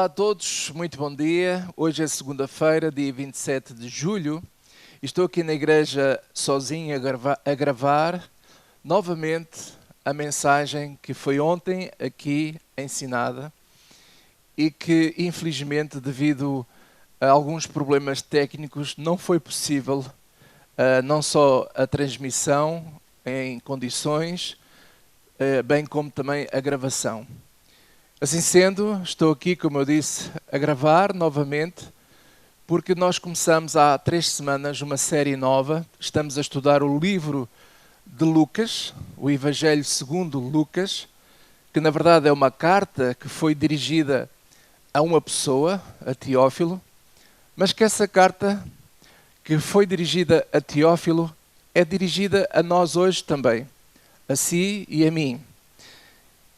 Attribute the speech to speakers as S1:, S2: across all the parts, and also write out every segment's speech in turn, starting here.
S1: Olá a todos, muito bom dia. Hoje é segunda-feira, dia 27 de julho. Estou aqui na igreja sozinho a gravar novamente a mensagem que foi ontem aqui ensinada e que, infelizmente, devido a alguns problemas técnicos, não foi possível não só a transmissão em condições, bem como também a gravação. Assim sendo, estou aqui, como eu disse, a gravar novamente, porque nós começamos há 3 semanas uma série nova. Estamos a estudar o livro de Lucas, o Evangelho segundo Lucas, que na verdade é uma carta que foi dirigida a uma pessoa, a Teófilo, mas que essa carta que foi dirigida a Teófilo é dirigida a nós hoje também, a si e a mim.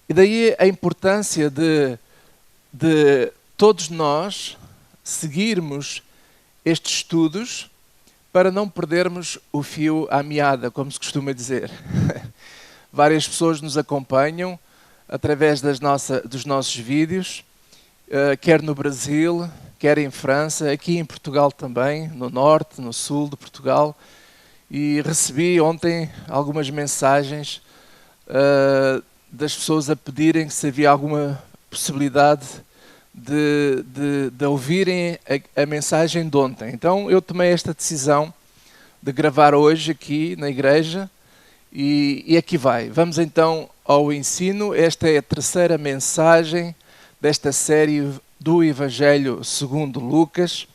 S1: E daí a importância de todos nós seguirmos estes estudos para não perdermos o fio à meada, como se costuma dizer. Várias pessoas nos acompanham através dos nossos vídeos, quer no Brasil, quer em França, aqui em Portugal também, no norte, no sul de Portugal. E recebi ontem algumas mensagens das pessoas a pedirem se havia alguma possibilidade de ouvirem a mensagem de ontem. Então eu tomei esta decisão de gravar hoje aqui na igreja e aqui vai. Vamos então ao ensino. Esta é a terceira mensagem desta série do Evangelho segundo Lucas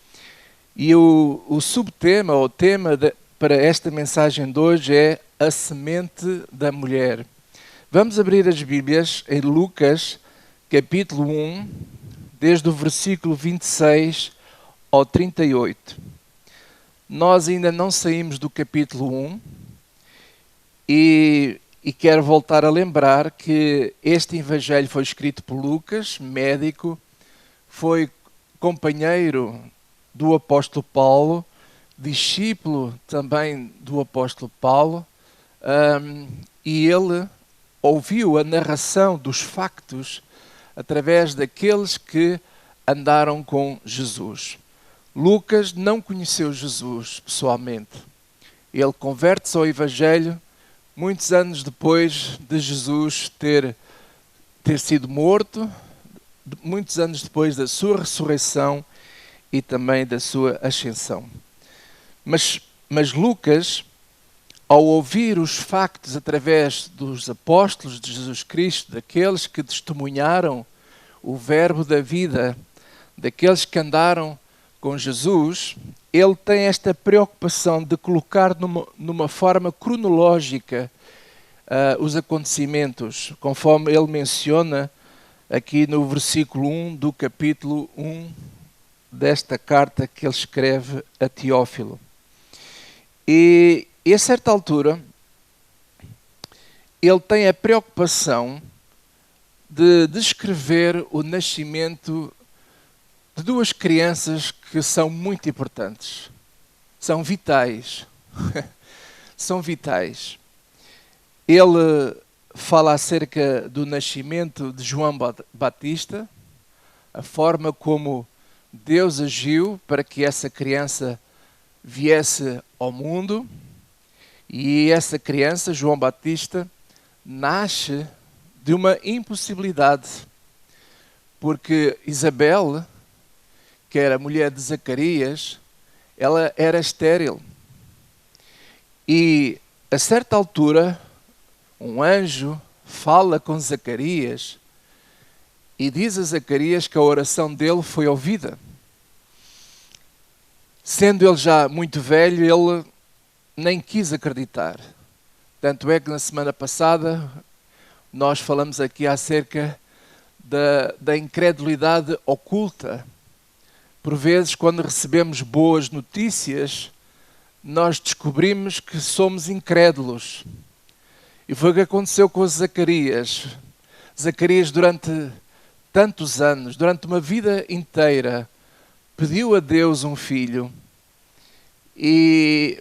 S1: e o subtema, ou tema para esta mensagem de hoje é a semente da mulher. Vamos abrir as Bíblias em Lucas, capítulo 1, desde o versículo 26 ao 38. Nós ainda não saímos do capítulo 1 e quero voltar a lembrar que este Evangelho foi escrito por Lucas, médico, foi companheiro do apóstolo Paulo, discípulo também do apóstolo Paulo, e ele ouviu a narração dos factos através daqueles que andaram com Jesus. Lucas não conheceu Jesus pessoalmente. Ele converte-se ao Evangelho muitos anos depois de Jesus ter sido morto, muitos anos depois da sua ressurreição e também da sua ascensão. Mas Lucas, ao ouvir os factos através dos apóstolos de Jesus Cristo, daqueles que testemunharam o verbo da vida, daqueles que andaram com Jesus, ele tem esta preocupação de colocar numa forma cronológica os acontecimentos, conforme ele menciona aqui no versículo 1 do capítulo 1 desta carta que ele escreve a Teófilo. E a certa altura, ele tem a preocupação de descrever o nascimento de 2 crianças que são muito importantes. São vitais. São vitais. Ele fala acerca do nascimento de João Batista, a forma como Deus agiu para que essa criança viesse ao mundo. E essa criança, João Batista, nasce de uma impossibilidade, porque Isabel, que era a mulher de Zacarias, ela era estéril. E a certa altura, um anjo fala com Zacarias e diz a Zacarias que a oração dele foi ouvida. Sendo ele já muito velho, ele nem quis acreditar. Tanto é que na semana passada nós falamos aqui acerca da incredulidade oculta. Por vezes, quando recebemos boas notícias, nós descobrimos que somos incrédulos. E foi o que aconteceu com Zacarias. Zacarias, durante tantos anos, durante uma vida inteira, pediu a Deus um filho.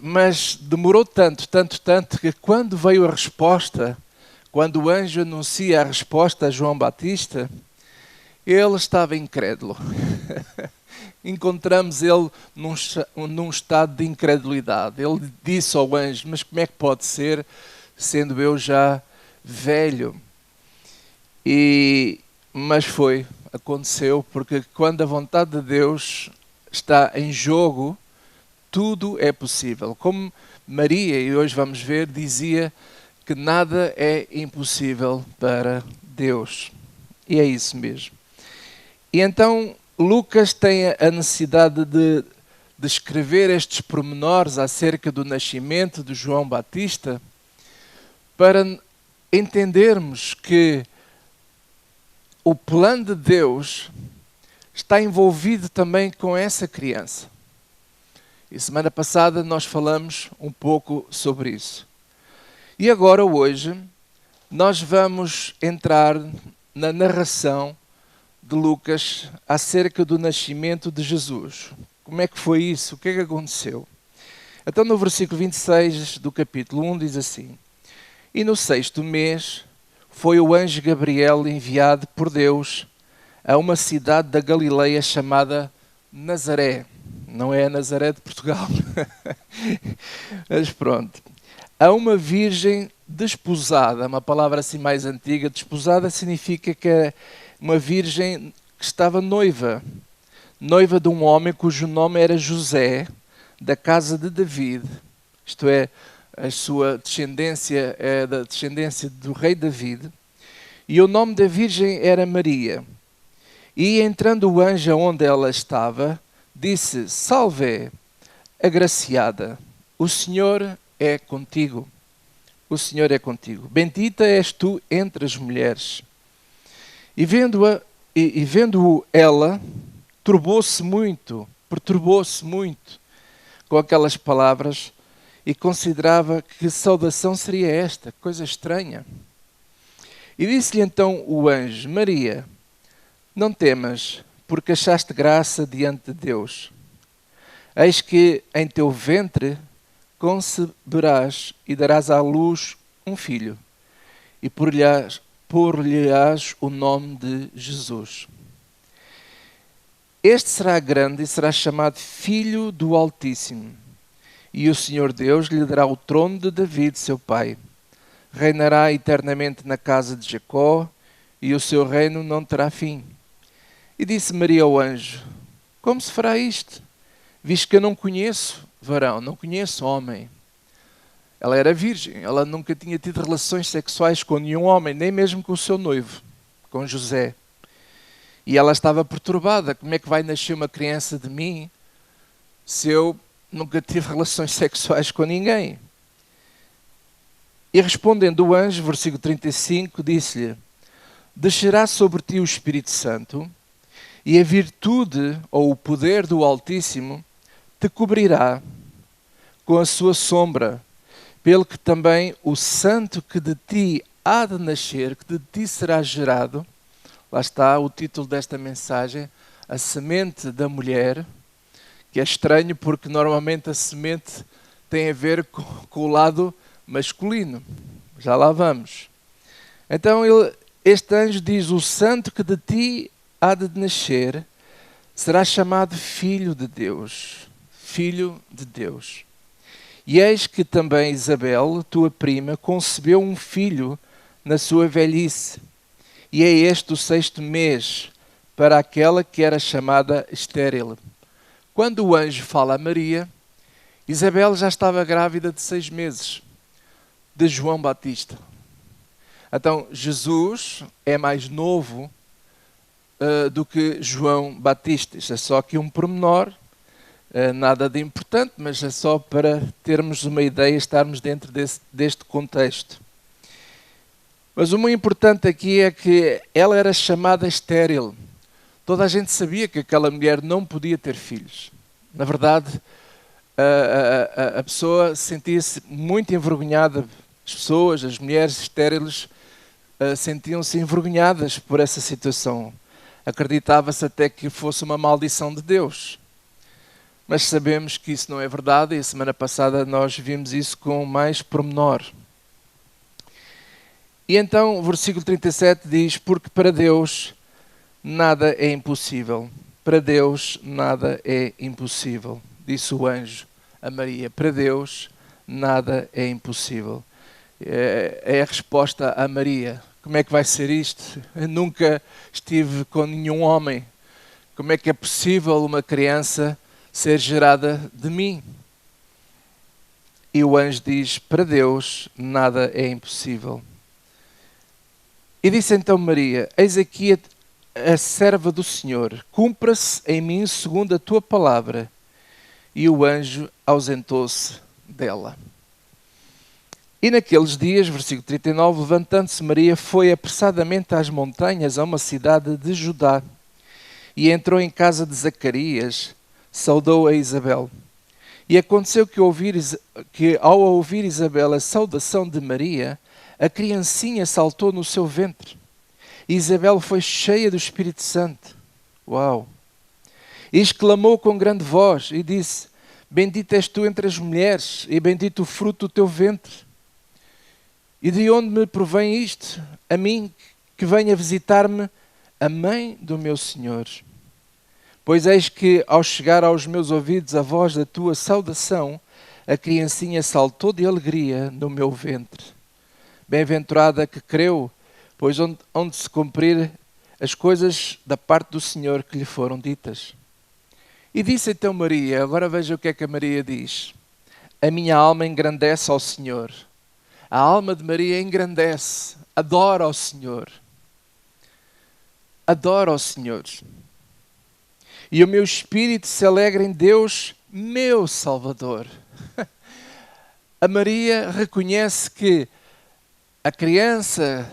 S1: Mas demorou tanto, que quando veio a resposta, quando o anjo anuncia a resposta a João Batista, Ele estava incrédulo. Encontramos ele num estado de incredulidade. Ele disse ao anjo: mas como é que pode ser, sendo eu já velho? Mas aconteceu, porque quando a vontade de Deus está em jogo, tudo é possível. Como Maria, e hoje vamos ver, dizia que nada é impossível para Deus. E é isso mesmo. E então Lucas tem a necessidade de escrever estes pormenores acerca do nascimento de João Batista para entendermos que o plano de Deus está envolvido também com essa criança. E semana passada nós falamos um pouco sobre isso. E agora, hoje, nós vamos entrar na narração de Lucas acerca do nascimento de Jesus. Como é que foi isso? O que é que aconteceu? Então, no versículo 26 do capítulo 1 diz assim: E no 6º mês foi o anjo Gabriel enviado por Deus a uma cidade da Galileia chamada Nazaré. Não é a Nazaré de Portugal. Mas pronto. A uma virgem desposada, uma palavra assim mais antiga. Desposada significa que é uma virgem que estava noiva de um homem cujo nome era José, da casa de David. Isto é, a sua descendência é da descendência do rei David. E o nome da virgem era Maria. E entrando o anjo onde ela estava, disse: Salve, agraciada, o Senhor é contigo. O Senhor é contigo. Bendita és tu entre as mulheres. E vendo-o ela, perturbou-se muito com aquelas palavras e considerava que saudação seria esta, coisa estranha. E disse-lhe então o anjo: Maria, não temas, porque achaste graça diante de Deus. Eis que em teu ventre conceberás e darás à luz um filho, e por-lhe-ás o nome de Jesus. Este será grande e será chamado Filho do Altíssimo, e o Senhor Deus lhe dará o trono de David, seu pai. Reinará eternamente na casa de Jacó, e o seu reino não terá fim. E disse Maria ao anjo: Como se fará isto? Visto que eu não conheço varão, não conheço homem. Ela era virgem, ela nunca tinha tido relações sexuais com nenhum homem, nem mesmo com o seu noivo, com José. E ela estava perturbada: como é que vai nascer uma criança de mim se eu nunca tive relações sexuais com ninguém? E respondendo o anjo, versículo 35, disse-lhe: Descerá sobre ti o Espírito Santo, e a virtude ou o poder do Altíssimo te cobrirá com a sua sombra, pelo que também o santo que de ti há de nascer, que de ti será gerado, lá está o título desta mensagem, a semente da mulher, que é estranho porque normalmente a semente tem a ver com o lado masculino. Já lá vamos. Então este anjo diz: o santo que de ti há de nascer será chamado Filho de Deus. Filho de Deus. E eis que também Isabel, tua prima, concebeu um filho na sua velhice. E é este o 6º mês para aquela que era chamada estéril. Quando o anjo fala a Maria, Isabel já estava grávida de 6 meses, de João Batista. Então, Jesus é mais novo do que João Batista. Isto é só aqui um pormenor, nada de importante, mas é só para termos uma ideia, estarmos dentro deste contexto. Mas o muito importante aqui é que ela era chamada estéril. Toda a gente sabia que aquela mulher não podia ter filhos. Na verdade, a pessoa sentia-se muito envergonhada. As pessoas, as mulheres estéreis, sentiam-se envergonhadas por essa situação. Acreditava-se até que fosse uma maldição de Deus. Mas sabemos que isso não é verdade, e a semana passada nós vimos isso com mais pormenor. E então o versículo 37 diz: porque para Deus nada é impossível. Para Deus, nada é impossível. Disse o anjo a Maria. Para Deus, nada é impossível. É a resposta a Maria. Como é que vai ser isto? Eu nunca estive com nenhum homem. Como é que é possível uma criança ser gerada de mim? E o anjo diz, para Deus nada é impossível. E disse então Maria, eis aqui a serva do Senhor, cumpra-se em mim segundo a tua palavra. E o anjo ausentou-se dela. E naqueles dias, versículo 39, levantando-se Maria, foi apressadamente às montanhas, a uma cidade de Judá, e entrou em casa de Zacarias, saudou a Isabel. E aconteceu que ao ouvir Isabel a saudação de Maria, a criancinha saltou no seu ventre. E Isabel foi cheia do Espírito Santo. Uau! E exclamou com grande voz e disse, bendita és tu entre as mulheres, e bendito o fruto do teu ventre. E de onde me provém isto? A mim que venha visitar-me a mãe do meu Senhor. Pois eis que, ao chegar aos meus ouvidos a voz da tua saudação, a criancinha saltou de alegria no meu ventre. Bem-aventurada que creu, pois onde se cumprir as coisas da parte do Senhor que lhe foram ditas. E disse então Maria, agora veja o que é que a Maria diz. A minha alma engrandece ao Senhor. A alma de Maria engrandece, adora ao Senhor. Adora ao Senhor. E o meu espírito se alegra em Deus, meu Salvador. A Maria reconhece que a criança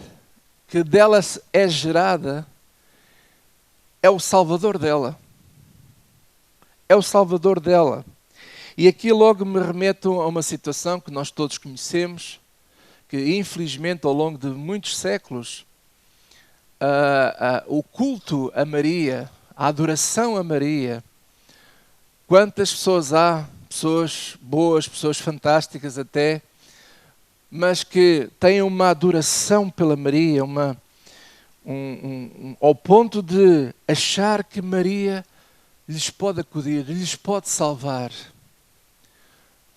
S1: que dela é gerada é o Salvador dela. É o Salvador dela. E aqui logo me remeto a uma situação que nós todos conhecemos, que infelizmente ao longo de muitos séculos, o culto a Maria, a adoração a Maria, quantas pessoas há, pessoas boas, pessoas fantásticas até, mas que têm uma adoração pela Maria, ao ponto de achar que Maria lhes pode acudir, lhes pode salvar.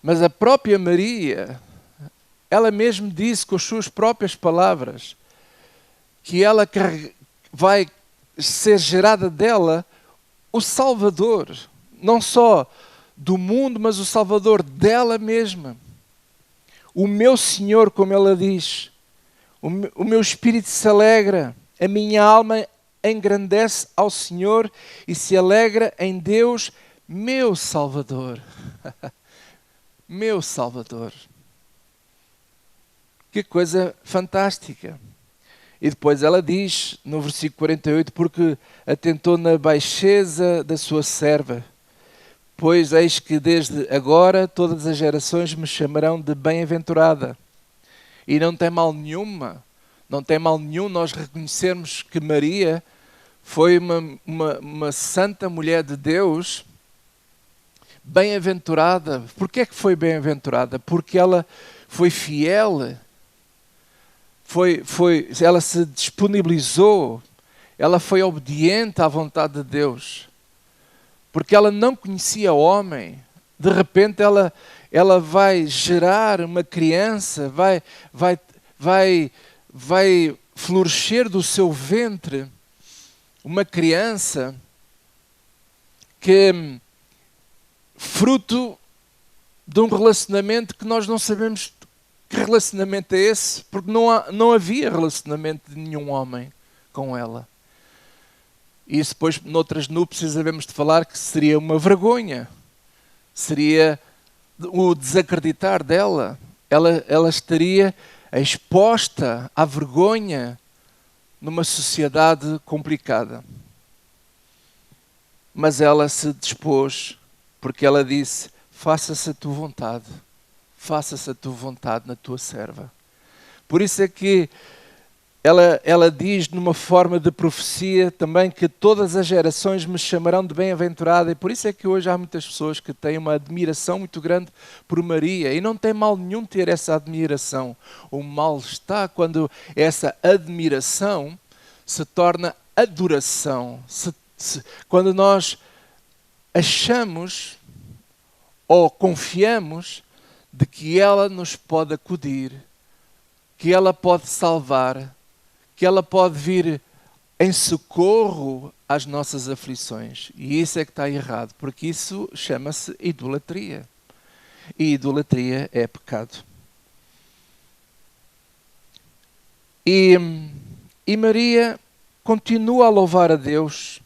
S1: Mas a própria Maria, ela mesmo disse com as suas próprias palavras que ela vai ser gerada dela o Salvador, não só do mundo, mas o Salvador dela mesma. O meu Senhor, como ela diz, o meu espírito se alegra, a minha alma engrandece ao Senhor e se alegra em Deus, meu Salvador. Meu Salvador. Que coisa fantástica. E depois ela diz, no versículo 48, porque atentou na baixeza da sua serva, pois eis que desde agora todas as gerações me chamarão de bem-aventurada. E não tem mal nenhuma, não tem mal nenhum nós reconhecermos que Maria foi uma santa mulher de Deus, bem-aventurada. Porquê é que foi bem-aventurada? Porque ela foi fiel, ela se disponibilizou, ela foi obediente à vontade de Deus. Porque ela não conhecia o homem, de repente ela vai gerar uma criança, vai florescer do seu ventre uma criança que fruto de um relacionamento que nós não sabemos que relacionamento é esse, porque não havia relacionamento de nenhum homem com ela. E isso depois, noutras núpcias, havemos de falar que seria uma vergonha. Seria o desacreditar dela. Ela estaria exposta à vergonha numa sociedade complicada. Mas ela se dispôs, porque ela disse, faça-se a tua vontade. Faça-se a tua vontade na tua serva. Por isso é que ela diz numa forma de profecia também que todas as gerações me chamarão de bem-aventurada, e por isso é que hoje há muitas pessoas que têm uma admiração muito grande por Maria, e não tem mal nenhum ter essa admiração. O mal está quando essa admiração se torna adoração, quando nós achamos ou confiamos de que ela nos pode acudir, que ela pode salvar, que ela pode vir em socorro às nossas aflições. E isso é que está errado, porque isso chama-se idolatria. E idolatria é pecado. E Maria continua a louvar a Deus,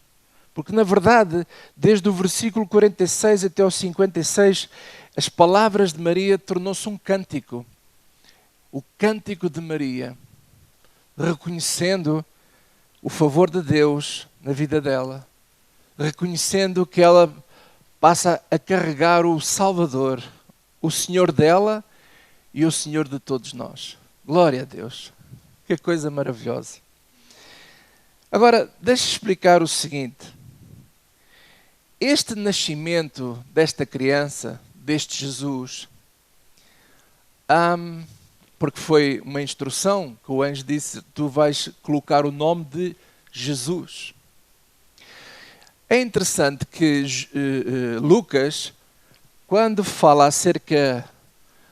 S1: porque na verdade, desde o versículo 46 até o 56, as palavras de Maria tornou-se um cântico. O cântico de Maria, reconhecendo o favor de Deus na vida dela, reconhecendo que ela passa a carregar o Salvador, o Senhor dela e o Senhor de todos nós. Glória a Deus. Que coisa maravilhosa. Agora, deixa-me explicar o seguinte. Este nascimento desta criança, deste Jesus, porque foi uma instrução que o anjo disse, tu vais colocar o nome de Jesus. É interessante que Lucas, quando fala acerca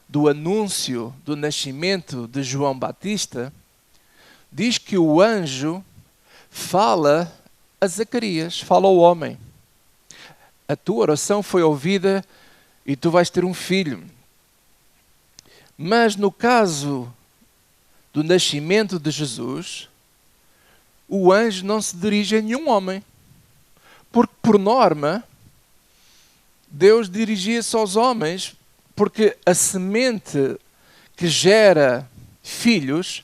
S1: do anúncio do nascimento de João Batista, diz que o anjo fala a Zacarias, fala ao homem. A tua oração foi ouvida e tu vais ter um filho. Mas no caso do nascimento de Jesus, o anjo não se dirige a nenhum homem. Porque, por norma, Deus dirigia-se aos homens, porque a semente que gera filhos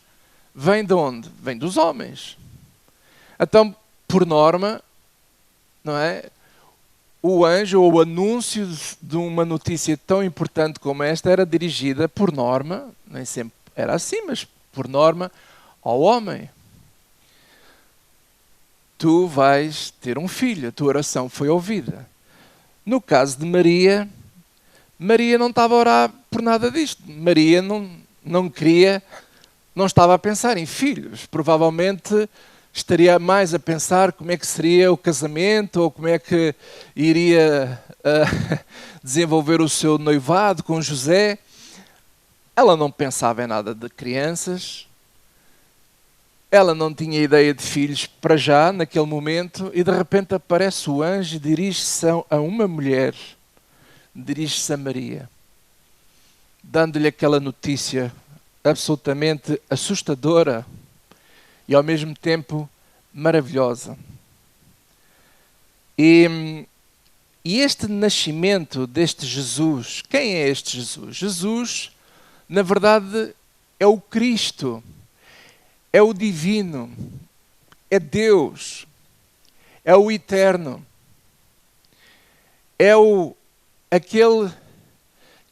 S1: vem de onde? Vem dos homens. Então, por norma, não é? O anjo ou o anúncio de uma notícia tão importante como esta era dirigida, por norma, nem sempre era assim, mas por norma, ao homem. Tu vais ter um filho, a tua oração foi ouvida. No caso de Maria, Maria não estava a orar por nada disto. Maria não queria, não estava a pensar em filhos. Provavelmente estaria mais a pensar como é que seria o casamento ou como é que iria desenvolver o seu noivado com José. Ela não pensava em nada de crianças. Ela não tinha ideia de filhos para já, naquele momento, e de repente aparece o anjo e dirige-se a uma mulher, dirige-se a Maria, dando-lhe aquela notícia absolutamente assustadora e ao mesmo tempo maravilhosa. E este nascimento deste Jesus, quem é este Jesus? Jesus, na verdade, é o Cristo. É o divino, é Deus, é o eterno, é aquele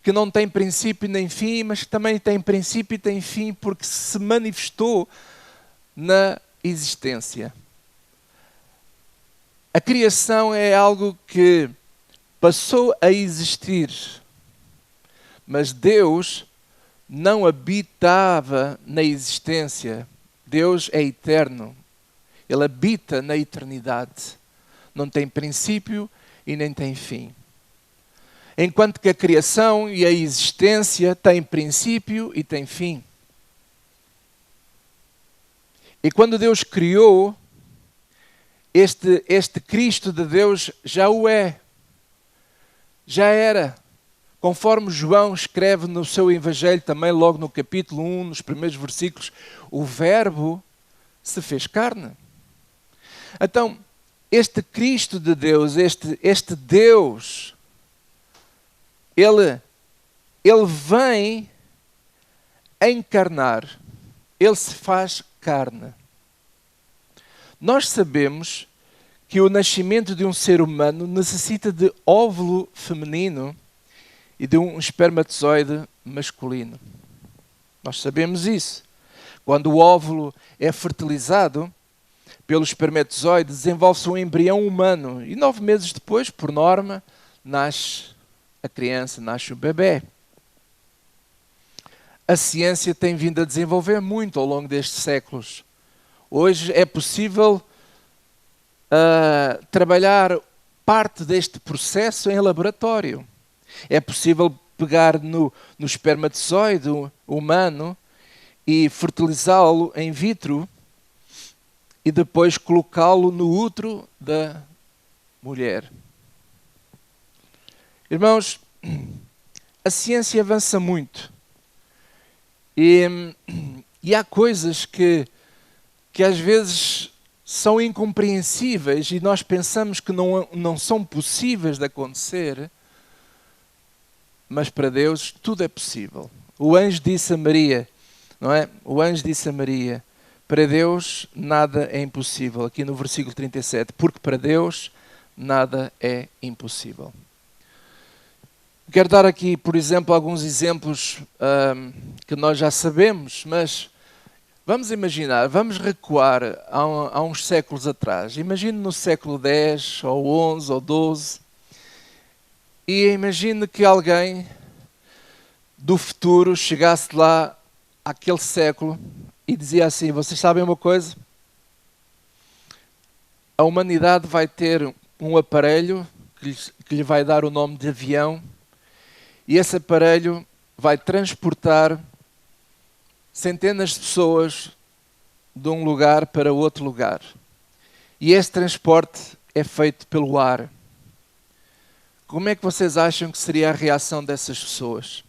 S1: que não tem princípio nem fim, mas que também tem princípio e tem fim porque se manifestou na existência. A criação é algo que passou a existir, mas Deus não habitava na existência. Deus é eterno. Ele habita na eternidade. Não tem princípio e nem tem fim. Enquanto que a criação e a existência têm princípio e têm fim. E quando Deus criou, este Cristo de Deus já o é. Já era. Conforme João escreve no seu Evangelho, também logo no capítulo 1, nos primeiros versículos, o Verbo se fez carne. Então, este Cristo de Deus, este Deus, ele vem encarnar, ele se faz carne. Nós sabemos que o nascimento de um ser humano necessita de óvulo feminino e de um espermatozoide masculino. Nós sabemos isso. Quando o óvulo é fertilizado pelo espermatozoide, desenvolve-se um embrião humano e 9 meses depois, por norma, nasce a criança, nasce o bebê. A ciência tem vindo a desenvolver muito ao longo destes séculos. Hoje é possível trabalhar parte deste processo em laboratório. É possível pegar no espermatozoide humano e fertilizá-lo in vitro e depois colocá-lo no útero da mulher. Irmãos, a ciência avança muito e há coisas que às vezes são incompreensíveis e nós pensamos que não são possíveis de acontecer, mas para Deus tudo é possível. O anjo disse a Maria, não é? O anjo disse a Maria, para Deus nada é impossível, aqui no versículo 37, porque para Deus nada é impossível. Quero dar aqui, por exemplo, alguns exemplos que nós já sabemos, mas vamos imaginar, vamos recuar há uns séculos atrás. Imagine no século X, ou XI, ou XII, e imagine que alguém do futuro chegasse lá àquele século e dizia assim, vocês sabem uma coisa? A humanidade vai ter um aparelho que lhe vai dar o nome de avião e esse aparelho vai transportar centenas de pessoas de um lugar para outro lugar. E esse transporte é feito pelo ar. Como é que vocês acham que seria a reação dessas pessoas?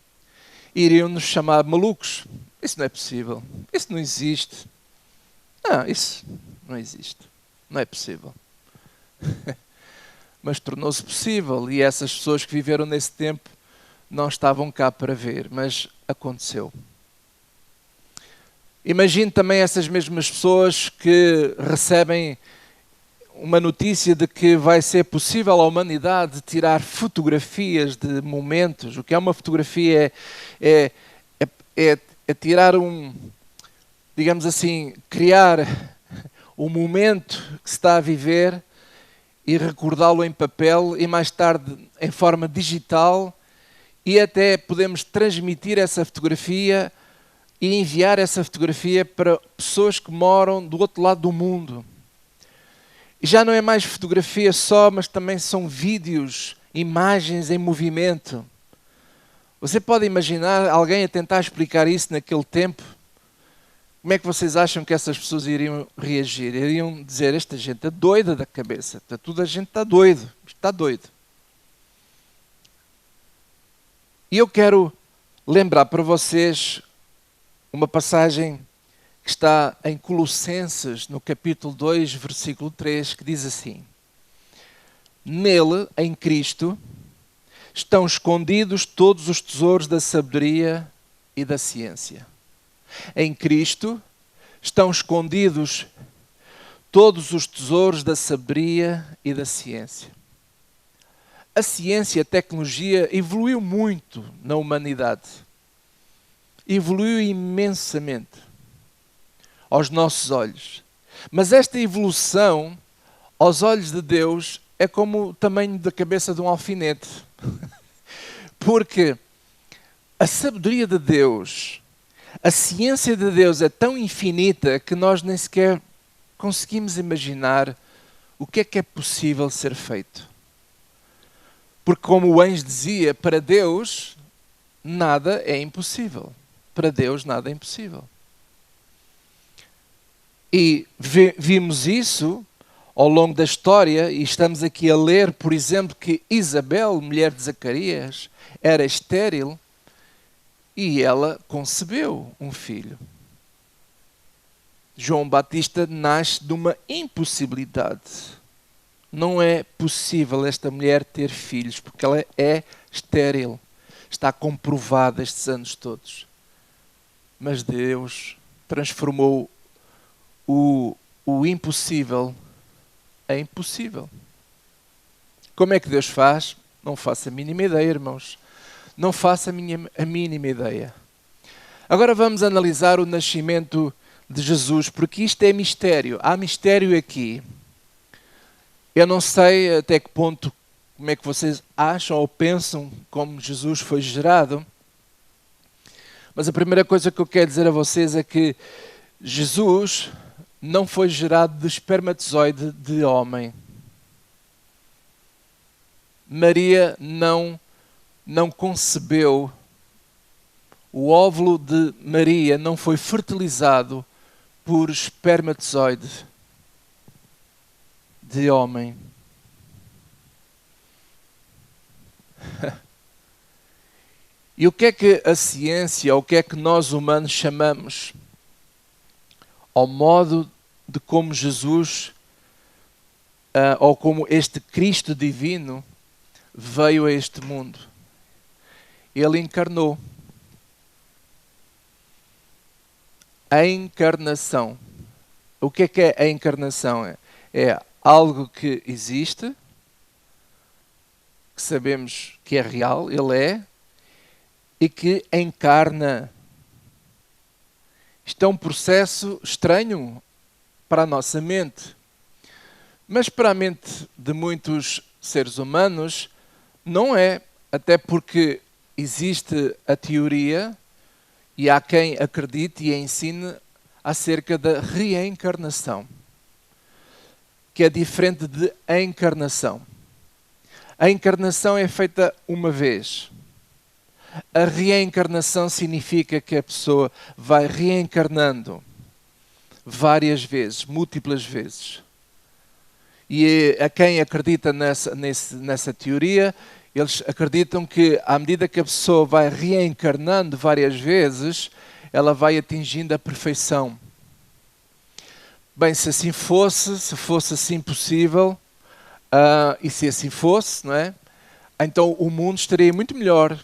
S1: Iriam nos chamar malucos? Isso não é possível. Isso não existe. Não, isso não existe. Não é possível. Mas tornou-se possível e essas pessoas que viveram nesse tempo não estavam cá para ver, mas aconteceu. Imagine também essas mesmas pessoas que recebem uma notícia de que vai ser possível à humanidade tirar fotografias de momentos. O que é uma fotografia é tirar digamos assim, criar um momento que se está a viver e recordá-lo em papel e mais tarde em forma digital e até podemos transmitir essa fotografia e enviar essa fotografia para pessoas que moram do outro lado do mundo. E já não é mais fotografia só, mas também são vídeos, imagens em movimento. Você pode imaginar alguém a tentar explicar isso naquele tempo? Como é que vocês acham que essas pessoas iriam reagir? Iriam dizer, esta gente é doida da cabeça. Toda a gente está doido. Está doido. E eu quero lembrar para vocês uma passagem que está em Colossenses, no capítulo 2, versículo 3, que diz assim: Nele, em Cristo, estão escondidos todos os tesouros da sabedoria e da ciência. Em Cristo estão escondidos todos os tesouros da sabedoria e da ciência. A ciência e a tecnologia evoluiu muito na humanidade. Evoluiu imensamente aos nossos olhos. Mas esta evolução, aos olhos de Deus, é como o tamanho da cabeça de um alfinete. Porque a sabedoria de Deus, a ciência de Deus é tão infinita que nós nem sequer conseguimos imaginar o que é possível ser feito. Porque como o anjo dizia, para Deus nada é impossível. Para Deus nada é impossível. E vimos isso ao longo da história e estamos aqui a ler, por exemplo, que Isabel, mulher de Zacarias, era estéril e ela concebeu um filho. João Batista nasce de uma impossibilidade. Não é possível esta mulher ter filhos porque ela é estéril. Está comprovado estes anos todos. Mas Deus transformou o impossível em possível. Como é que Deus faz? Não faço a mínima ideia, irmãos. Não faço a mínima ideia. Agora vamos analisar o nascimento de Jesus, porque isto é mistério. Há mistério aqui. Eu não sei até que ponto, como é que vocês acham ou pensam como Jesus foi gerado, mas a primeira coisa que eu quero dizer a vocês é que Jesus não foi gerado de espermatozoide de homem. Maria não concebeu. O óvulo de Maria não foi fertilizado por espermatozoide de homem. E o que é que a ciência, o que é que nós humanos chamamos ao modo de como Jesus, ou como este Cristo divino, veio a este mundo? Ele encarnou. A encarnação. O que é a encarnação? É algo que existe, que sabemos que é real, ele é, e que encarna. Isto é um processo estranho para a nossa mente. Mas para a mente de muitos seres humanos, não é. Até porque existe a teoria, e há quem acredite e ensine acerca da reencarnação, que é diferente de encarnação. A encarnação é feita uma vez. A reencarnação significa que a pessoa vai reencarnando várias vezes, múltiplas vezes. E a quem acredita nessa teoria, eles acreditam que à medida que a pessoa vai reencarnando várias vezes, ela vai atingindo a perfeição. Bem, se assim fosse, se fosse assim possível, e se assim fosse, não é? Então o mundo estaria muito melhor,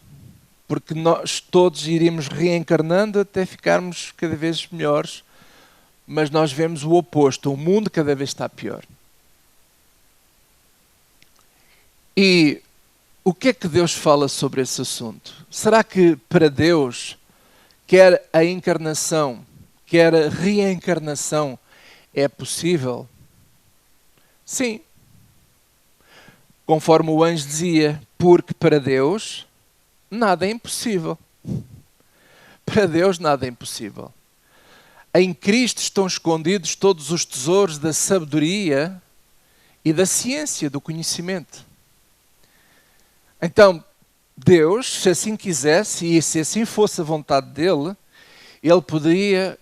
S1: porque nós todos iríamos reencarnando até ficarmos cada vez melhores, mas nós vemos o oposto, o mundo cada vez está pior. E o que é que Deus fala sobre esse assunto? Será que para Deus, quer a encarnação, quer a reencarnação, é possível? Sim. Conforme o anjo dizia, porque para Deus nada é impossível. Para Deus nada é impossível. Em Cristo estão escondidos todos os tesouros da sabedoria e da ciência, do conhecimento. Então, Deus, se assim quisesse e se assim fosse a vontade dele, ele poderia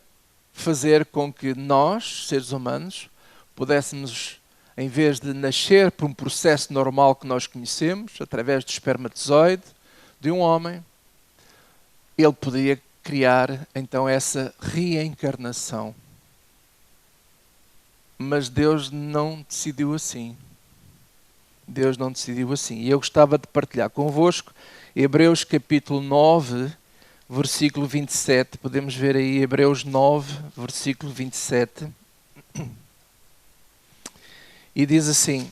S1: fazer com que nós, seres humanos, pudéssemos, em vez de nascer por um processo normal que nós conhecemos, através do espermatozoide de um homem, ele poderia criar então essa reencarnação. Mas Deus não decidiu assim. Deus não decidiu assim. E eu gostava de partilhar convosco Hebreus capítulo 9, versículo 27. Podemos ver aí Hebreus 9, versículo 27. E diz assim: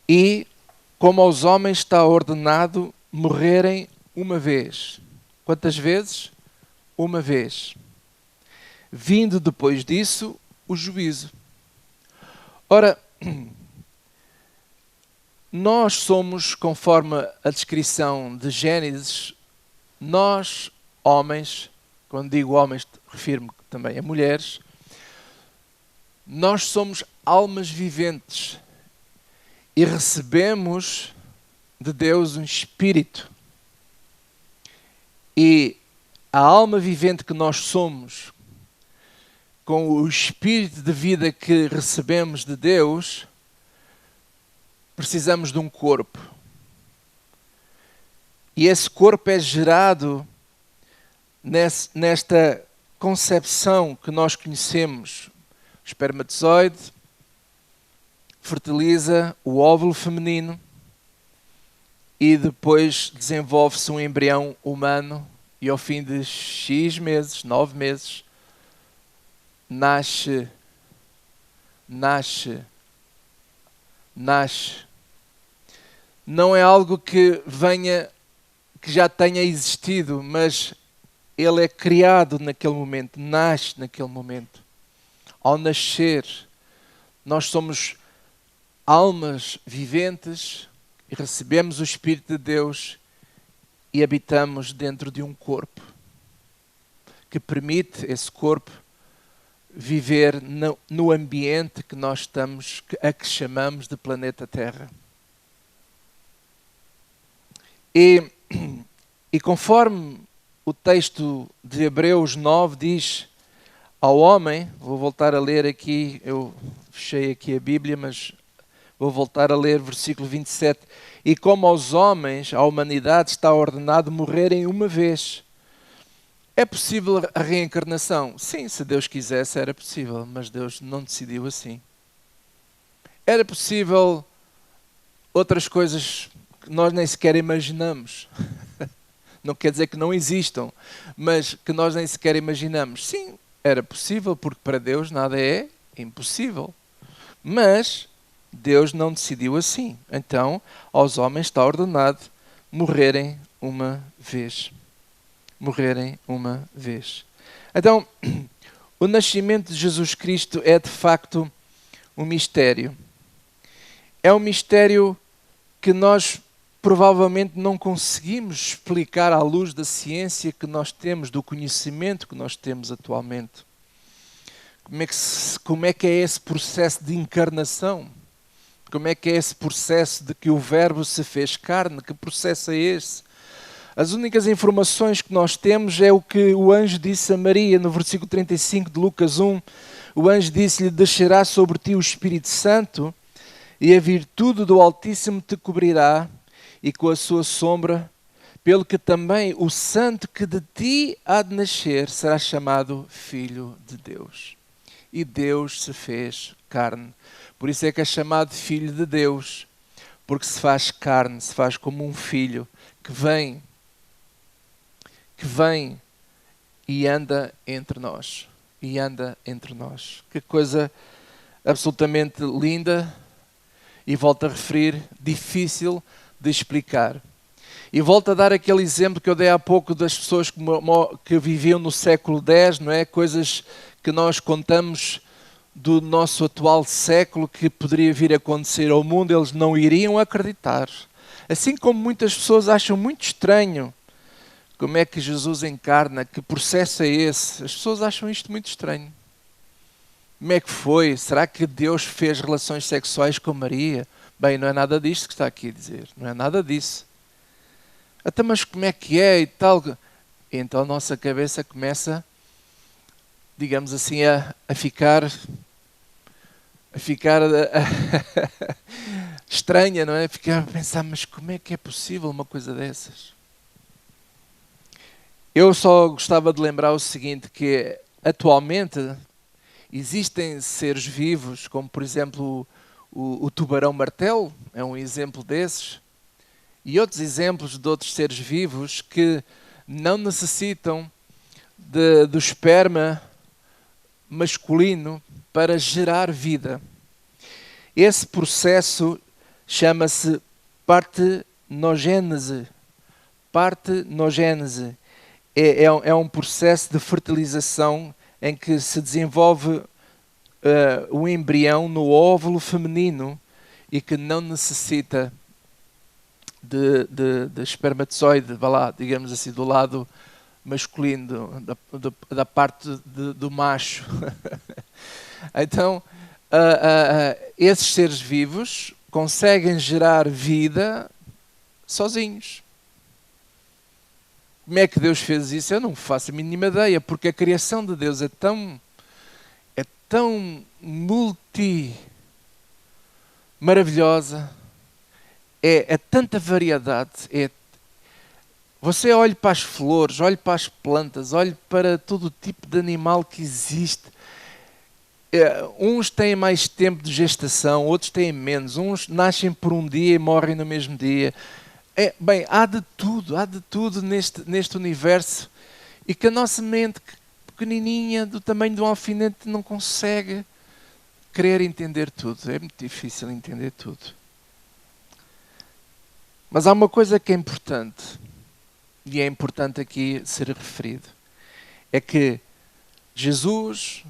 S1: E como aos homens está ordenado morrerem uma vez. Quantas vezes? Uma vez. Vindo depois disso o juízo. Ora, nós somos, conforme a descrição de Gênesis, nós, homens, quando digo homens, refiro-me também a mulheres, nós somos almas viventes e recebemos de Deus um espírito. E a alma vivente que nós somos, com o espírito de vida que recebemos de Deus, precisamos de um corpo. E esse corpo é gerado nesta concepção que nós conhecemos. O espermatozoide fertiliza o óvulo feminino e depois desenvolve-se um embrião humano e ao fim de X meses, 9 meses, nasce. Não é algo que venha, que já tenha existido, mas ele é criado naquele momento, nasce naquele momento. Ao nascer, nós somos almas viventes e recebemos o Espírito de Deus e habitamos dentro de um corpo que permite esse corpo viver no ambiente que nós estamos, a que chamamos de planeta Terra. E conforme o texto de Hebreus 9 diz ao homem, vou voltar a ler aqui, eu fechei aqui a Bíblia, mas vou voltar a ler versículo 27. E como aos homens, à humanidade está ordenado morrerem uma vez. É possível a reencarnação? Sim, se Deus quisesse era possível, mas Deus não decidiu assim. Era possível outras coisas que nós nem sequer imaginamos. Não quer dizer que não existam, mas que nós nem sequer imaginamos. Sim, era possível, porque para Deus nada é impossível. Mas Deus não decidiu assim. Então, aos homens está ordenado morrerem uma vez. Morrerem uma vez. Então, o nascimento de Jesus Cristo é de facto um mistério. É um mistério que nós provavelmente não conseguimos explicar à luz da ciência que nós temos, do conhecimento que nós temos atualmente. Como é que é esse processo de encarnação? Como é que é esse processo de que o Verbo se fez carne? Que processo é esse? As únicas informações que nós temos é o que o anjo disse a Maria no versículo 35 de Lucas 1. O anjo disse-lhe: descerá sobre ti o Espírito Santo e a virtude do Altíssimo te cobrirá, e com a sua sombra, pelo que também o santo que de ti há de nascer será chamado Filho de Deus. E Deus se fez carne. Por isso é que é chamado Filho de Deus, porque se faz carne, se faz como um filho que vem e anda entre nós. E anda entre nós. Que coisa absolutamente linda, e volto a referir, difícil de explicar. E volto a dar aquele exemplo que eu dei há pouco das pessoas que viviam no século X, não é? Coisas que nós contamos do nosso atual século que poderia vir a acontecer ao mundo, eles não iriam acreditar. Assim como muitas pessoas acham muito estranho como é que Jesus encarna, que processo é esse? As pessoas acham isto muito estranho. Como é que foi? Será que Deus fez relações sexuais com Maria? Bem, não é nada disto que está aqui a dizer. Não é nada disso. Até mas como é que é e tal? E então a nossa cabeça começa, digamos assim, a ficar estranha, não é? Ficar a pensar, mas como é que é possível uma coisa dessas? Eu só gostava de lembrar o seguinte, que atualmente existem seres vivos, como por exemplo o tubarão-martelo, é um exemplo desses, e outros exemplos de outros seres vivos que não necessitam do esperma masculino para gerar vida. Esse processo chama-se partenogênese. Partenogênese é um processo de fertilização em que se desenvolve o embrião no óvulo feminino e que não necessita de espermatozoide, vá lá, digamos assim, do lado masculino, da parte do macho. Então, esses seres vivos conseguem gerar vida sozinhos. Como é que Deus fez isso? Eu não faço a mínima ideia, porque a criação de Deus é tão maravilhosa, é tanta variedade. Você olha para as flores, olha para as plantas, olha para todo o tipo de animal que existe. Uns têm mais tempo de gestação, outros têm menos. Uns nascem por um dia e morrem no mesmo dia. Bem, há de tudo neste universo, e que a nossa mente pequenininha, do tamanho de um alfinete, não consegue querer entender tudo. É muito difícil entender tudo. Mas há uma coisa que é importante, e é importante aqui ser referido, é que Jesus,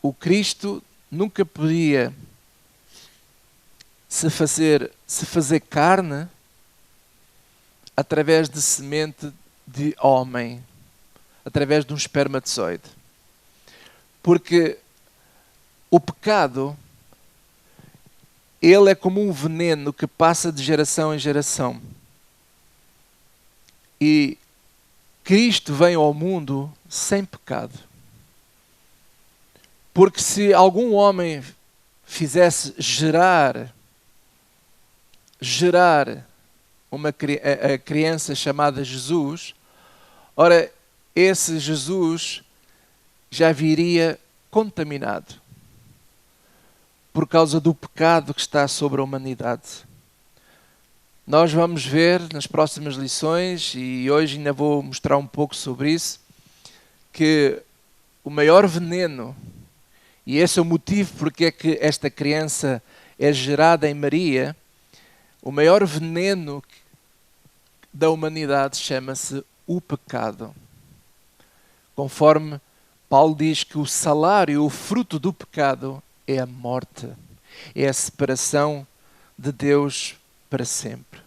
S1: o Cristo, nunca podia se fazer carne através de semente de homem, através de um espermatozoide. Porque o pecado, ele é como um veneno que passa de geração em geração. E Cristo vem ao mundo sem pecado. Porque se algum homem fizesse gerar a criança chamada Jesus, ora, esse Jesus já viria contaminado por causa do pecado que está sobre a humanidade. Nós vamos ver nas próximas lições, e hoje ainda vou mostrar um pouco sobre isso, que o maior veneno, e esse é o motivo porque é que esta criança é gerada em Maria, o maior veneno da humanidade chama-se o pecado. Conforme Paulo diz que o salário, o fruto do pecado é a morte, é a separação de Deus para sempre.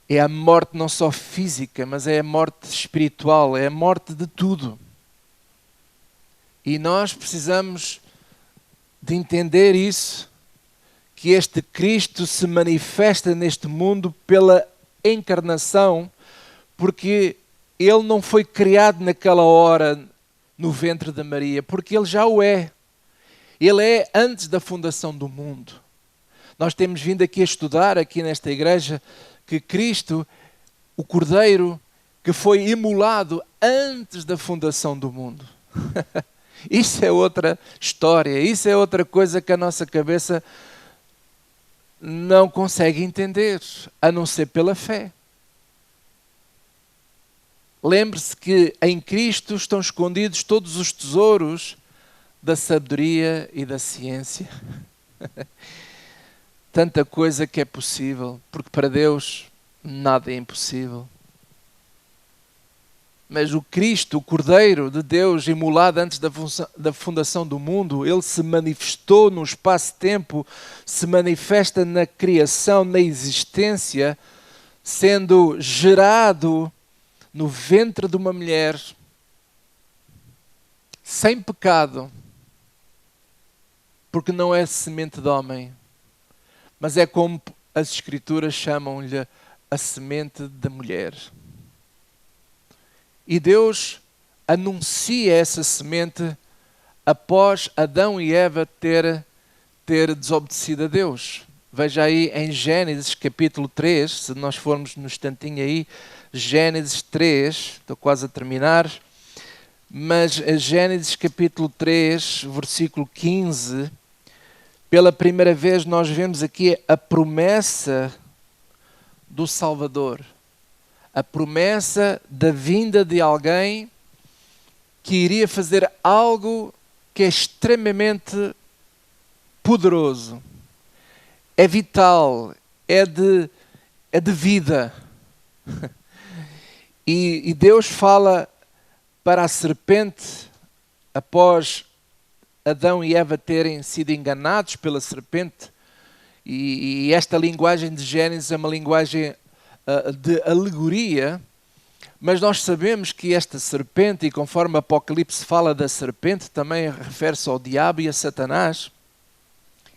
S1: É a morte não só física, mas é a morte espiritual, é a morte de tudo. E nós precisamos de entender isso, que este Cristo se manifesta neste mundo pela encarnação, porque ele não foi criado naquela hora no ventre de Maria, porque ele já o é. Ele é antes da fundação do mundo. Nós temos vindo aqui a estudar, aqui nesta igreja, que Cristo, o Cordeiro, que foi imolado antes da fundação do mundo. Isso é outra história, isso é outra coisa que a nossa cabeça não consegue entender, a não ser pela fé. Lembre-se que em Cristo estão escondidos todos os tesouros da sabedoria e da ciência. Tanta coisa que é possível, porque para Deus nada é impossível. Mas o Cristo, o Cordeiro de Deus, imolado antes da fundação do mundo, ele se manifestou no espaço-tempo, se manifesta na criação, na existência, sendo gerado no ventre de uma mulher, sem pecado, porque não é semente de homem, mas é como as Escrituras chamam-lhe a semente da mulher. E Deus anuncia essa semente após Adão e Eva ter desobedecido a Deus. Veja aí em Gênesis capítulo 3, se nós formos no instantinho aí, Gênesis 3, estou quase a terminar, mas Gênesis capítulo 3, versículo 15, pela primeira vez nós vemos aqui a promessa do Salvador. A promessa da vinda de alguém que iria fazer algo que é extremamente poderoso, é vital, é de vida. E Deus fala para a serpente, após Adão e Eva terem sido enganados pela serpente, e esta linguagem de Gênesis é uma linguagem de alegoria, mas nós sabemos que esta serpente, e conforme Apocalipse fala da serpente, também refere-se ao diabo e a Satanás,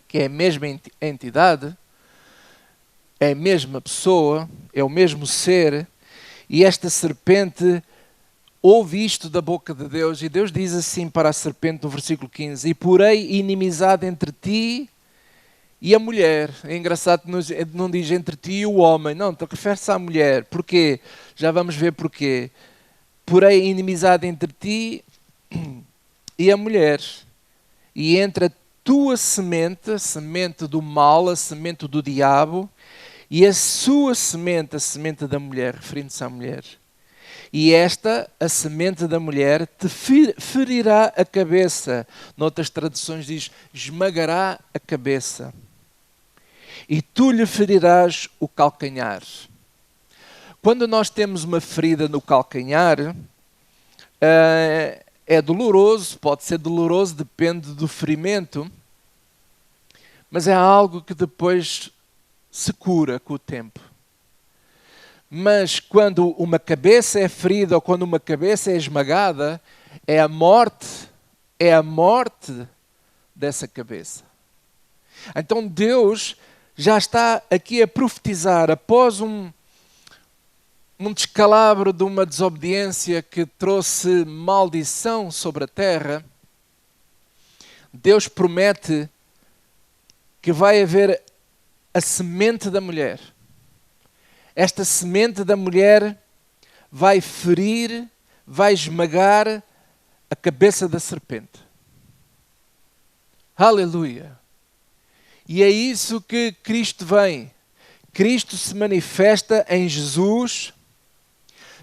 S1: que é a mesma entidade, é a mesma pessoa, é o mesmo ser, e esta serpente ouve isto da boca de Deus, e Deus diz assim para a serpente no versículo 15, e porei inimizade entre ti e a mulher. É engraçado que não diz entre ti e o homem, não, refere-se à mulher. Porquê? Já vamos ver porquê. Porém, inimizade entre ti e a mulher, e entre a tua semente, a semente do mal, a semente do diabo, e a sua semente, a semente da mulher, referindo-se à mulher. E esta, a semente da mulher, te ferirá a cabeça. Noutras traduções diz, esmagará a cabeça. E tu lhe ferirás o calcanhar. Quando nós temos uma ferida no calcanhar, é doloroso, pode ser doloroso, depende do ferimento, mas é algo que depois se cura com o tempo. Mas quando uma cabeça é ferida ou quando uma cabeça é esmagada, é a morte dessa cabeça. Então Deus já está aqui a profetizar, após um descalabro de uma desobediência que trouxe maldição sobre a terra, Deus promete que vai haver a semente da mulher. Esta semente da mulher vai ferir, vai esmagar a cabeça da serpente. Aleluia! E é isso que Cristo vem. Cristo se manifesta em Jesus.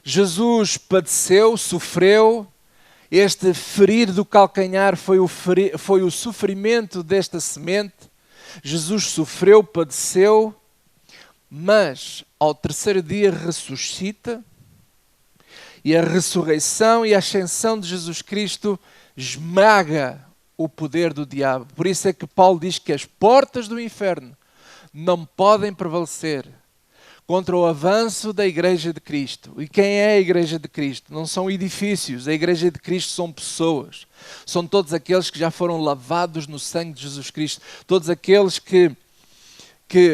S1: Jesus padeceu, sofreu. Este ferir do calcanhar foi o sofrimento desta semente. Jesus sofreu, padeceu, mas ao terceiro dia ressuscita. E a ressurreição e a ascensão de Jesus Cristo esmaga o poder do diabo. Por isso é que Paulo diz que as portas do inferno não podem prevalecer contra o avanço da Igreja de Cristo. E quem é a Igreja de Cristo? Não são edifícios, a Igreja de Cristo são pessoas. São todos aqueles que já foram lavados no sangue de Jesus Cristo. Todos aqueles que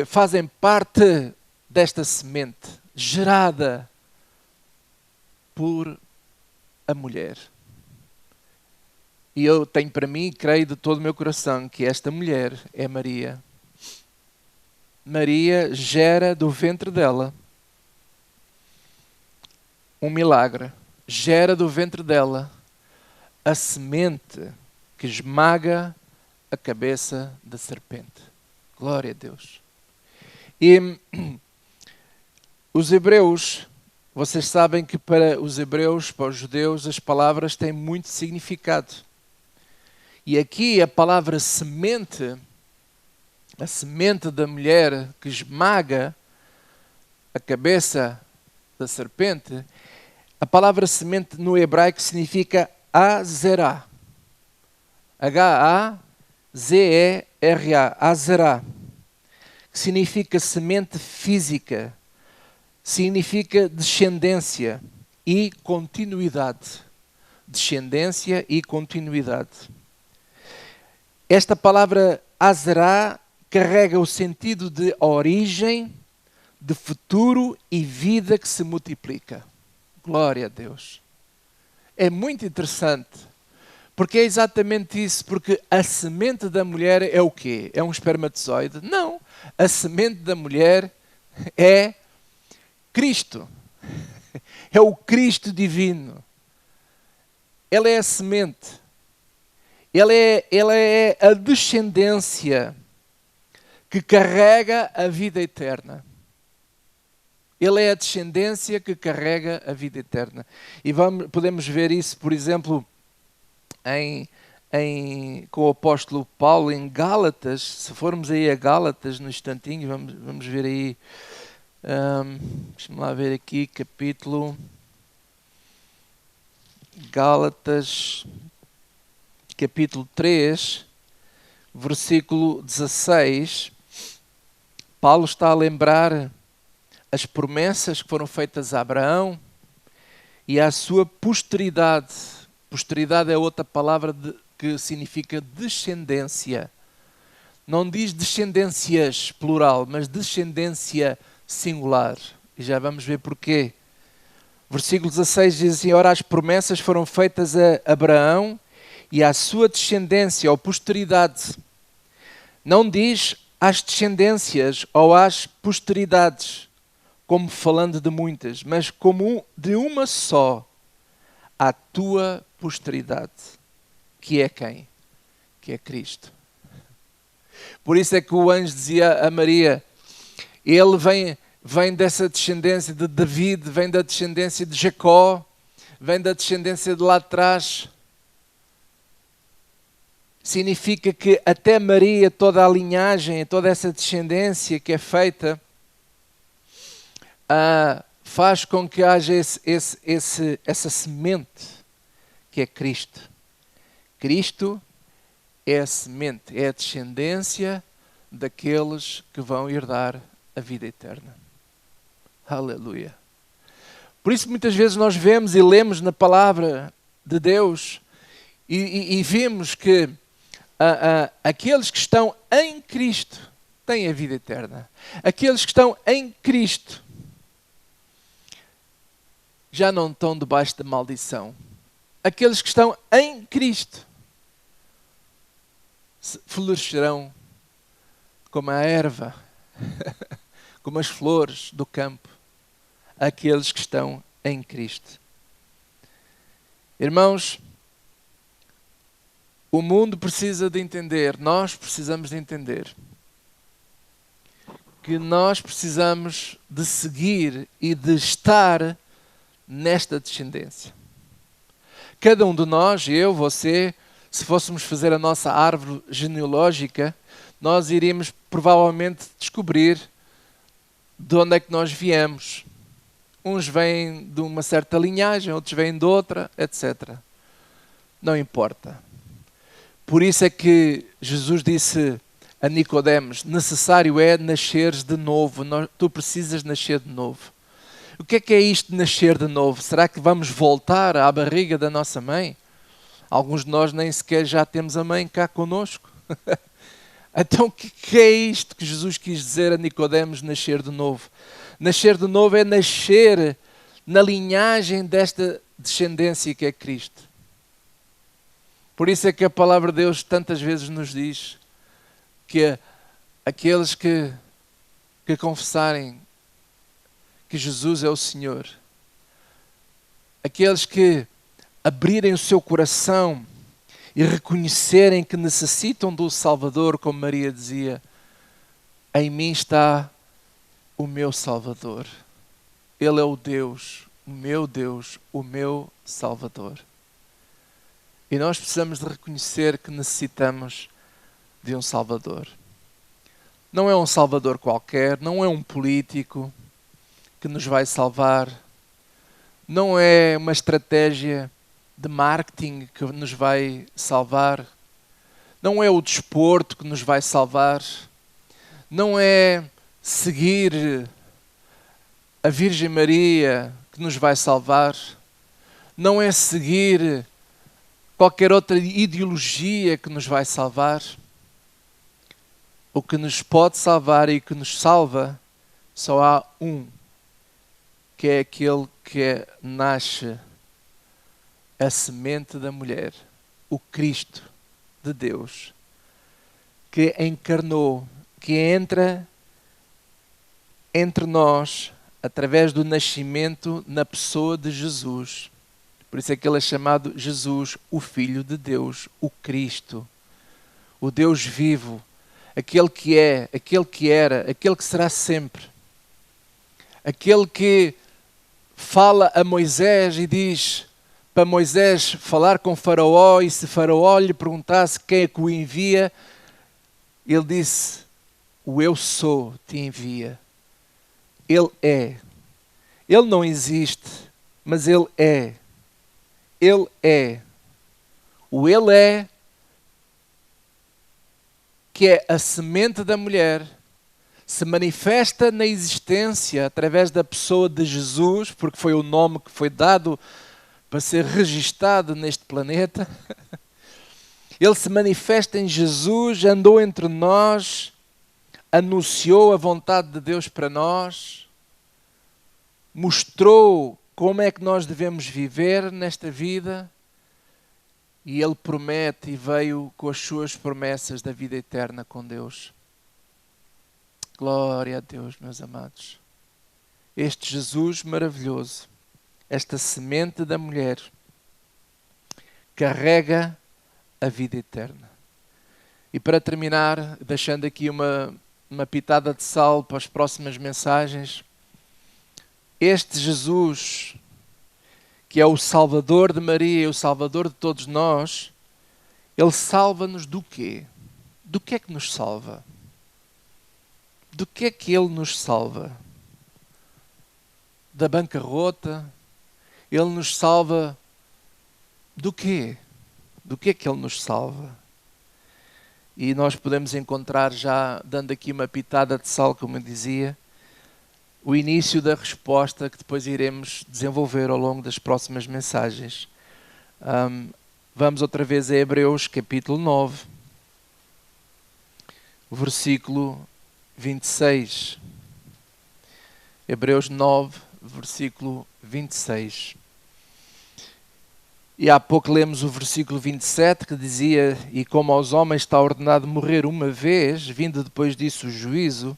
S1: fazem parte desta semente gerada por a mulher. E eu tenho para mim, creio de todo o meu coração, que esta mulher é Maria. Maria gera do ventre dela um milagre. Gera do ventre dela a semente que esmaga a cabeça da serpente. Glória a Deus. E os hebreus, vocês sabem que para os hebreus, para os judeus, as palavras têm muito significado. E aqui a palavra semente, a semente da mulher que esmaga a cabeça da serpente, a palavra semente no hebraico significa Azerá. H-A-Z-E-R-A, Azerá. Que significa semente física, significa descendência e continuidade. Descendência e continuidade. Esta palavra Azerá carrega o sentido de origem, de futuro e vida que se multiplica. Glória a Deus. É muito interessante, porque é exatamente isso, porque a semente da mulher é o quê? É um espermatozoide? Não. A semente da mulher é Cristo. É o Cristo divino. Ela é a semente. Ela é a descendência que carrega a vida eterna. Ele é a descendência que carrega a vida eterna. E podemos ver isso, por exemplo, com o apóstolo Paulo em Gálatas. Se formos aí a Gálatas no instantinho, vamos ver aí, deixa-me lá ver aqui, capítulo Gálatas, capítulo 3, versículo 16, Paulo está a lembrar as promessas que foram feitas a Abraão e à sua posteridade. Posteridade é outra palavra que significa descendência. Não diz descendências plural, mas descendência singular. E já vamos ver porquê. Versículo 16 diz assim: ora, as promessas foram feitas a Abraão e à sua descendência, ou posteridade. Não diz às descendências ou às posteridades, como falando de muitas, mas como de uma só, à tua posteridade. Que é quem? Que é Cristo. Por isso é que o anjo dizia a Maria, ele vem dessa descendência de David, vem da descendência de Jacó, vem da descendência de lá de trás. Significa que até Maria, toda a linhagem, toda essa descendência que é feita, faz com que haja essa semente que é Cristo. Cristo é a semente, é a descendência daqueles que vão herdar a vida eterna. Aleluia. Por isso muitas vezes nós vemos e lemos na palavra de Deus e vemos que aqueles que estão em Cristo têm a vida eterna. Aqueles que estão em Cristo já não estão debaixo da maldição. Aqueles que estão em Cristo florescerão como a erva, como as flores do campo. Aqueles que estão em Cristo. Irmãos, o mundo precisa de entender, nós precisamos de entender que nós precisamos de seguir e de estar nesta descendência. Cada um de nós, eu, você, se fôssemos fazer a nossa árvore genealógica, nós iríamos provavelmente descobrir de onde é que nós viemos. Uns vêm de uma certa linhagem, outros vêm de outra, etc. Não importa. Por isso é que Jesus disse a Nicodemos, necessário é nasceres de novo. Tu precisas nascer de novo. O que é isto de nascer de novo? Será que vamos voltar à barriga da nossa mãe? Alguns de nós nem sequer já temos a mãe cá connosco. Então o que é isto que Jesus quis dizer a Nicodemos, nascer de novo? Nascer de novo é nascer na linhagem desta descendência que é Cristo. Por isso é que a palavra de Deus tantas vezes nos diz que aqueles que confessarem que Jesus é o Senhor, aqueles que abrirem o seu coração e reconhecerem que necessitam do Salvador, como Maria dizia, em mim está o meu Salvador. Ele é o Deus, o meu Salvador. E nós precisamos de reconhecer que necessitamos de um Salvador. Não é um Salvador qualquer, não é um político que nos vai salvar, não é uma estratégia de marketing que nos vai salvar, não é o desporto que nos vai salvar, não é seguir a Virgem Maria que nos vai salvar, não é seguir qualquer outra ideologia que nos vai salvar. O que nos pode salvar e que nos salva, só há um, que é aquele que nasce a semente da mulher, o Cristo de Deus, que encarnou, que entra entre nós através do nascimento na pessoa de Jesus. Por isso é que ele é chamado Jesus, o Filho de Deus, o Cristo, o Deus vivo, aquele que é, aquele que era, aquele que será sempre. Aquele que fala a Moisés e diz para Moisés falar com Faraó, e se Faraó lhe perguntasse quem é que o envia, ele disse, o eu sou te envia. Ele é. Ele não existe, mas ele é. Ele é. O ele é, que é a semente da mulher, se manifesta na existência através da pessoa de Jesus, porque foi o nome que foi dado para ser registado neste planeta. Ele se manifesta em Jesus, andou entre nós, anunciou a vontade de Deus para nós, mostrou como é que nós devemos viver nesta vida, e Ele promete e veio com as suas promessas da vida eterna com Deus. Glória a Deus, meus amados. Este Jesus maravilhoso, esta semente da mulher, carrega a vida eterna. E para terminar, deixando aqui uma pitada de sal para as próximas mensagens, este Jesus, que é o Salvador de Maria e o Salvador de todos nós, Ele salva-nos do quê? Do que é que nos salva? Do que é que Ele nos salva? Da bancarrota? Ele nos salva do quê? Do que é que Ele nos salva? E nós podemos encontrar, já dando aqui uma pitada de sal, como eu dizia, o início da resposta que depois iremos desenvolver ao longo das próximas mensagens. Vamos outra vez a Hebreus capítulo 9, versículo 26. Hebreus 9, versículo 26. E há pouco lemos o versículo 27 que dizia: e como aos homens está ordenado morrer uma vez, vindo depois disso o juízo.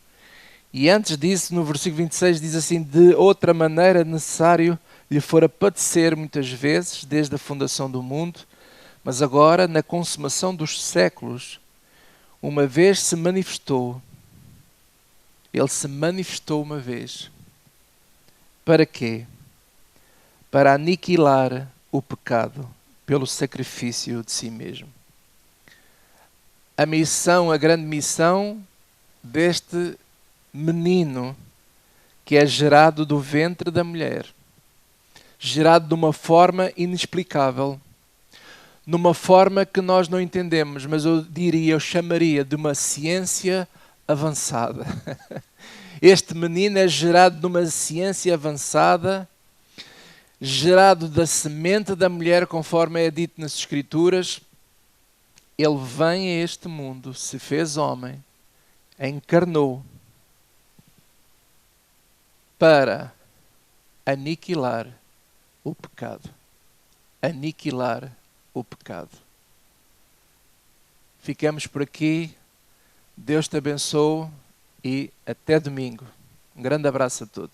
S1: E antes disso, no versículo 26, diz assim: de outra maneira necessário lhe fora padecer muitas vezes, desde a fundação do mundo, mas agora, na consumação dos séculos, uma vez se manifestou. Ele se manifestou uma vez. Para quê? Para aniquilar o pecado pelo sacrifício de si mesmo. A missão, a grande missão deste menino que é gerado do ventre da mulher, gerado de uma forma inexplicável, numa forma que nós não entendemos, mas eu chamaria de uma ciência avançada. Este menino é gerado de uma ciência avançada, gerado da semente da mulher, conforme é dito nas Escrituras. Ele vem a este mundo, se fez homem, encarnou para aniquilar o pecado. Aniquilar o pecado. Ficamos por aqui. Deus te abençoe e até domingo. Um grande abraço a todos.